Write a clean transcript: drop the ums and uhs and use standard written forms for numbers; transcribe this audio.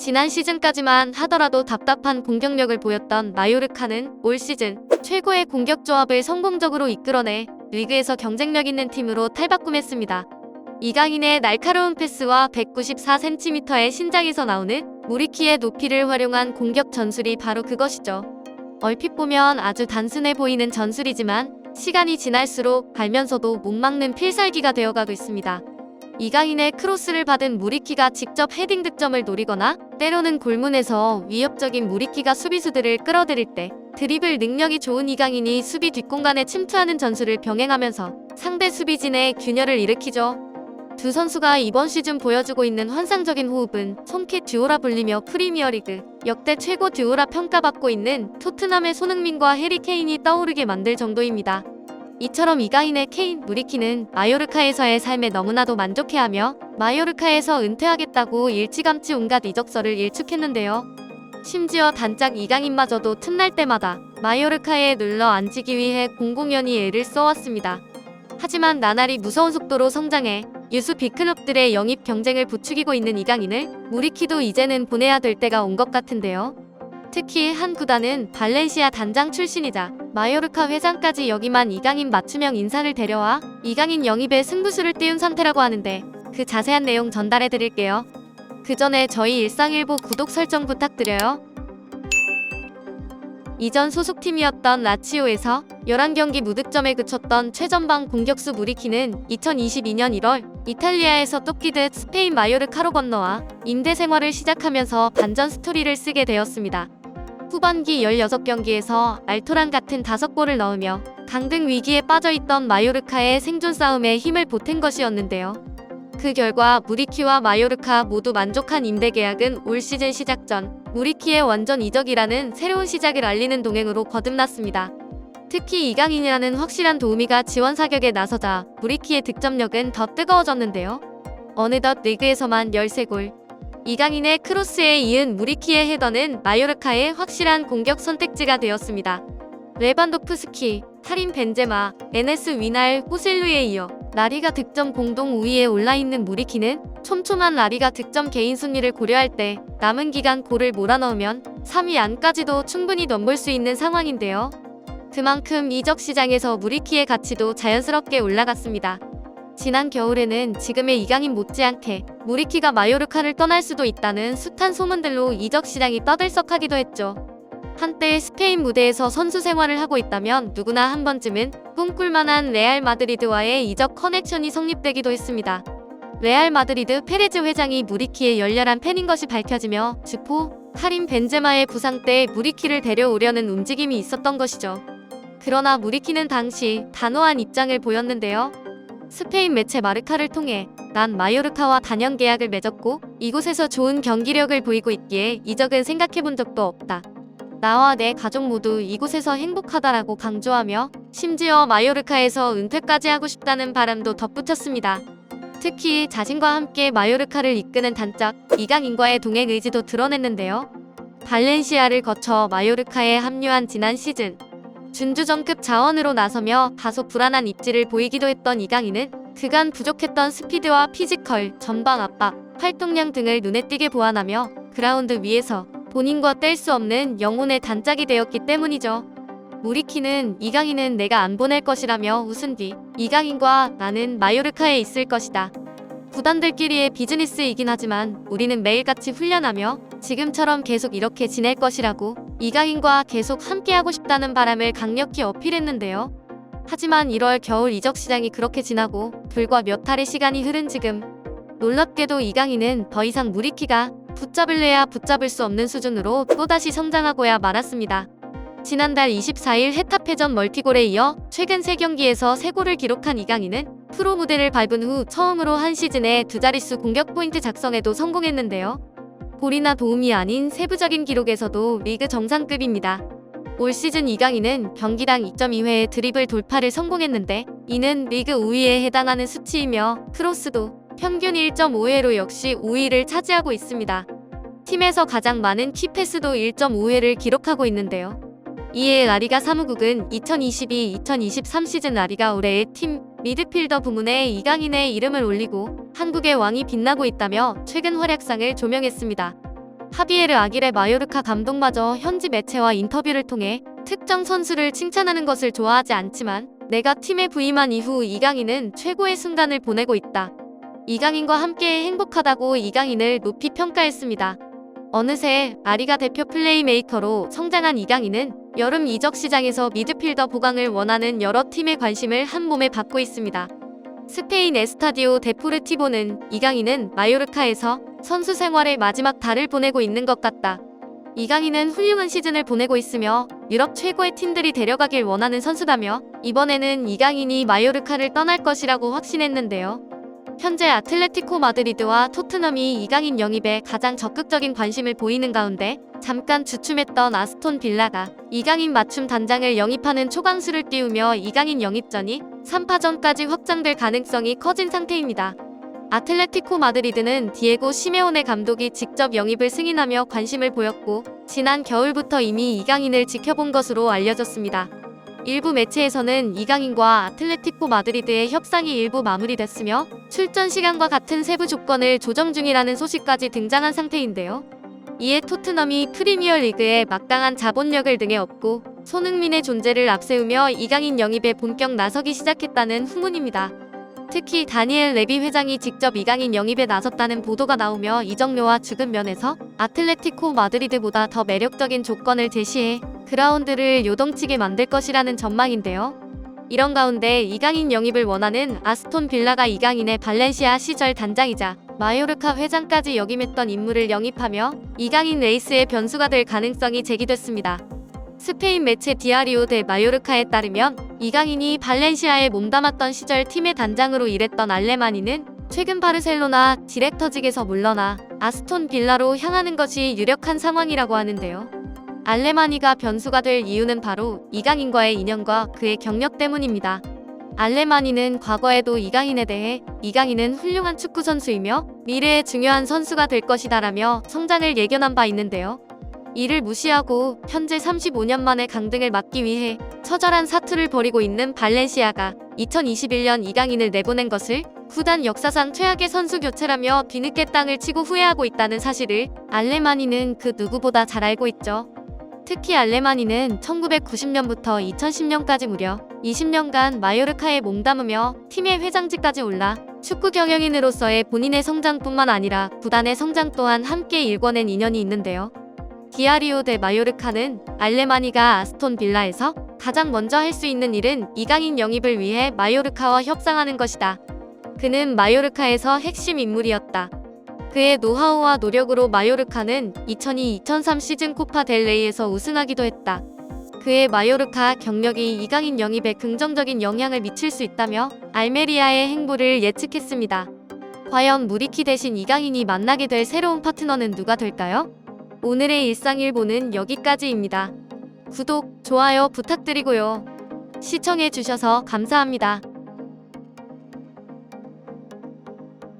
지난 시즌까지만 하더라도 답답한 공격력을 보였던 마요르카는 올 시즌 최고의 공격 조합을 성공적으로 이끌어내 리그에서 경쟁력 있는 팀으로 탈바꿈했습니다. 이강인의 날카로운 패스와 194cm의 신장에서 나오는 무리키의 높이를 활용한 공격 전술이 바로 그것이죠. 얼핏 보면 아주 단순해 보이는 전술이지만 시간이 지날수록 알면서도 못 막는 필살기가 되어가고 있습니다. 이강인의 크로스를 받은 무리키가 직접 헤딩 득점을 노리거나 때로는 골문에서 위협적인 무리키가 수비수들을 끌어들일 때 드리블 능력이 좋은 이강인이 수비 뒷공간에 침투하는 전술을 병행하면서 상대 수비진의 균열을 일으키죠. 두 선수가 이번 시즌 보여주고 있는 환상적인 호흡은 손킷 듀오라 불리며 프리미어리그 역대 최고 듀오라 평가받고 있는 토트넘의 손흥민과 해리 케인이 떠오르게 만들 정도입니다. 이처럼 이강인의 케인, 무리키는 마요르카에서의 삶에 너무나도 만족해하며 마요르카에서 은퇴하겠다고 일찌감치 온갖 이적설을 일축했는데요. 심지어 단짝 이강인마저도 틈날 때마다 마요르카에 눌러 앉히기 위해 공공연히 애를 써왔습니다. 하지만 나날이 무서운 속도로 성장해 유수 빅클럽들의 영입 경쟁을 부추기고 있는 이강인을 무리키도 이제는 보내야 될 때가 온 것 같은데요. 특히 한 구단은 발렌시아 단장 출신이자 마요르카 회장까지 여기만 이강인 맞춤형 인사를 데려와 이강인 영입에 승부수를 띄운 상태라고 하는데 그 자세한 내용 전달해드릴게요. 그 전에 저희 일상일보 구독 설정 부탁드려요. 이전 소속팀이었던 라치오에서 11경기 무득점에 그쳤던 최전방 공격수 무리키는 2022년 1월 이탈리아에서 쫓기듯 스페인 마요르카로 건너와 임대 생활을 시작하면서 반전 스토리를 쓰게 되었습니다. 후반기 16경기에서 알토란 같은 5골을 넣으며 강등 위기에 빠져있던 마요르카의 생존 싸움에 힘을 보탠 것이었는데요. 그 결과 무리키와 마요르카 모두 만족한 임대 계약은 올 시즌 시작 전 무리키의 완전 이적이라는 새로운 시작을 알리는 동행으로 거듭났습니다. 특히 이강인이라는 확실한 도우미가 지원 사격에 나서자 무리키의 득점력은 더 뜨거워졌는데요. 어느덧 리그에서만 13골. 이강인의 크로스에 이은 무리키의 헤더는 마요르카의 확실한 공격 선택지가 되었습니다. 레반도프스키, 카림 벤제마, 에네스 위날, 호셀루에 이어 라리가 득점 공동 5위에 올라있는 무리키는 촘촘한 라리가 득점 개인 순위를 고려할 때 남은 기간 골을 몰아넣으면 3위 안까지도 충분히 넘볼 수 있는 상황인데요. 그만큼 이적 시장에서 무리키의 가치도 자연스럽게 올라갔습니다. 지난 겨울에는 지금의 이강인 못지않게 무리키가 마요르카를 떠날 수도 있다는 숱한 소문들로 이적 시장이 떠들썩하기도 했죠. 한때 스페인 무대에서 선수 생활을 하고 있다면 누구나 한 번쯤은 꿈꿀만한 레알 마드리드와의 이적 커넥션이 성립되기도 했습니다. 레알 마드리드 페레즈 회장이 무리키의 열렬한 팬인 것이 밝혀지며 주포 카림 벤제마의 부상 때 무리키를 데려오려는 움직임이 있었던 것이죠. 그러나 무리키는 당시 단호한 입장을 보였는데요. 스페인 매체 마르카를 통해 난 마요르카와 단연 계약을 맺었고 이곳에서 좋은 경기력을 보이고 있기에 이적은 생각해본 적도 없다. 나와 내 가족 모두 이곳에서 행복하다라고 강조하며 심지어 마요르카에서 은퇴까지 하고 싶다는 바람도 덧붙였습니다. 특히 자신과 함께 마요르카를 이끄는 단짝 이강인과의 동행 의지도 드러냈는데요. 발렌시아를 거쳐 마요르카에 합류한 지난 시즌 준주전급 자원으로 나서며 다소 불안한 입지를 보이기도 했던 이강인은 그간 부족했던 스피드와 피지컬, 전방 압박, 활동량 등을 눈에 띄게 보완하며 그라운드 위에서 본인과 뗄 수 없는 영혼의 단짝이 되었기 때문이죠. 무리키는 이강인은 내가 안 보낼 것이라며 웃은 뒤 이강인과 나는 마요르카에 있을 것이다. 구단들끼리의 비즈니스이긴 하지만 우리는 매일같이 훈련하며 지금처럼 계속 이렇게 지낼 것이라고 이강인과 계속 함께하고 싶다는 바람을 강력히 어필했는데요. 하지만 1월 겨울 이적 시장이 그렇게 지나고 불과 몇 달의 시간이 흐른 지금 놀랍게도 이강인은 더 이상 무리키가 붙잡을래야 붙잡을 수 없는 수준으로 또다시 성장하고야 말았습니다. 지난달 24일 헤타페전 멀티골에 이어 최근 3경기에서 3골을 기록한 이강인은 프로 무대를 밟은 후 처음으로 한 시즌에 두 자릿수 공격 포인트 작성에도 성공했는데요. 골이나 도움이 아닌 세부적인 기록에서도 리그 정상급입니다. 올 시즌 이강인은 경기당 2.2회의 드리블 돌파를 성공했는데 이는 리그 5위에 해당하는 수치이며 크로스도 평균 1.5회로 역시 5위를 차지하고 있습니다. 팀에서 가장 많은 키패스도 1.5회를 기록하고 있는데요. 이에 라리가 사무국은 2022-2023 시즌 라리가 올해의 팀 미드필더 부문에 이강인의 이름을 올리고 한국의 왕이 빛나고 있다며 최근 활약상을 조명했습니다. 하비에르 아길레 마요르카 감독마저 현지 매체와 인터뷰를 통해 특정 선수를 칭찬하는 것을 좋아하지 않지만 내가 팀에 부임한 이후 이강인은 최고의 순간을 보내고 있다. 이강인과 함께 행복하다고 이강인을 높이 평가했습니다. 어느새 아리가 대표 플레이메이커로 성장한 이강인은 여름 이적 시장에서 미드필더 보강을 원하는 여러 팀의 관심을 한 몸에 받고 있습니다. 스페인 에스타디오 데포르티보는 이강인은 마요르카에서 선수 생활의 마지막 달을 보내고 있는 것 같다. 이강인은 훌륭한 시즌을 보내고 있으며 유럽 최고의 팀들이 데려가길 원하는 선수다며 이번에는 이강인이 마요르카를 떠날 것이라고 확신했는데요. 현재 아틀레티코 마드리드와 토트넘이 이강인 영입에 가장 적극적인 관심을 보이는 가운데 잠깐 주춤했던 아스톤 빌라가 이강인 맞춤 단장을 영입하는 초강수를 띄우며 이강인 영입전이 3파전까지 확장될 가능성이 커진 상태입니다. 아틀레티코 마드리드는 디에고 시메오네 감독이 직접 영입을 승인하며 관심을 보였고 지난 겨울부터 이미 이강인을 지켜본 것으로 알려졌습니다. 일부 매체에서는 이강인과 아틀레티코 마드리드의 협상이 일부 마무리됐으며 출전 시간과 같은 세부 조건을 조정 중이라는 소식까지 등장한 상태인데요. 이에 토트넘이 프리미어리그에 막강한 자본력을 등에 업고 손흥민의 존재를 앞세우며 이강인 영입에 본격 나서기 시작했다는 후문입니다. 특히 다니엘 레비 회장이 직접 이강인 영입에 나섰다는 보도가 나오며 이적료와 주급 면에서 아틀레티코 마드리드보다 더 매력적인 조건을 제시해 그라운드를 요동치게 만들 것이라는 전망인데요. 이런 가운데 이강인 영입을 원하는 아스톤 빌라가 이강인의 발렌시아 시절 단장이자 마요르카 회장까지 역임했던 인물을 영입하며 이강인 레이스의 변수가 될 가능성이 제기됐습니다. 스페인 매체 디아리오 데 마요르카에 따르면 이강인이 발렌시아에 몸담았던 시절 팀의 단장으로 일했던 알레마니는 최근 바르셀로나 디렉터직에서 물러나 아스톤 빌라로 향하는 것이 유력한 상황이라고 하는데요. 알레마니가 변수가 될 이유는 바로 이강인과의 인연과 그의 경력 때문입니다. 알레마니는 과거에도 이강인에 대해 이강인은 훌륭한 축구 선수이며 미래의 중요한 선수가 될 것이다라며 성장을 예견한 바 있는데요. 이를 무시하고 현재 35년 만에 강등을 막기 위해 처절한 사투를 벌이고 있는 발렌시아가 2021년 이강인을 내보낸 것을 구단 역사상 최악의 선수 교체라며 뒤늦게 땅을 치고 후회하고 있다는 사실을 알레마니는 그 누구보다 잘 알고 있죠. 특히 알레마니는 1990년부터 2010년까지 무려 20년간 마요르카에 몸담으며 팀의 회장직까지 올라 축구 경영인으로서의 본인의 성장뿐만 아니라 구단의 성장 또한 함께 일궈낸 인연이 있는데요. 디아리오 데 마요르카는 알레마니가 아스톤 빌라에서 가장 먼저 할 수 있는 일은 이강인 영입을 위해 마요르카와 협상하는 것이다. 그는 마요르카에서 핵심 인물이었다. 그의 노하우와 노력으로 마요르카는 2002-2003 시즌 코파 델 레이에서 우승하기도 했다. 그의 마요르카 경력이 이강인 영입에 긍정적인 영향을 미칠 수 있다며 알메리아의 행보를 예측했습니다. 과연 무리키 대신 이강인이 만나게 될 새로운 파트너는 누가 될까요? 오늘의 일상일보는 여기까지입니다. 구독, 좋아요 부탁드리고요. 시청해주셔서 감사합니다.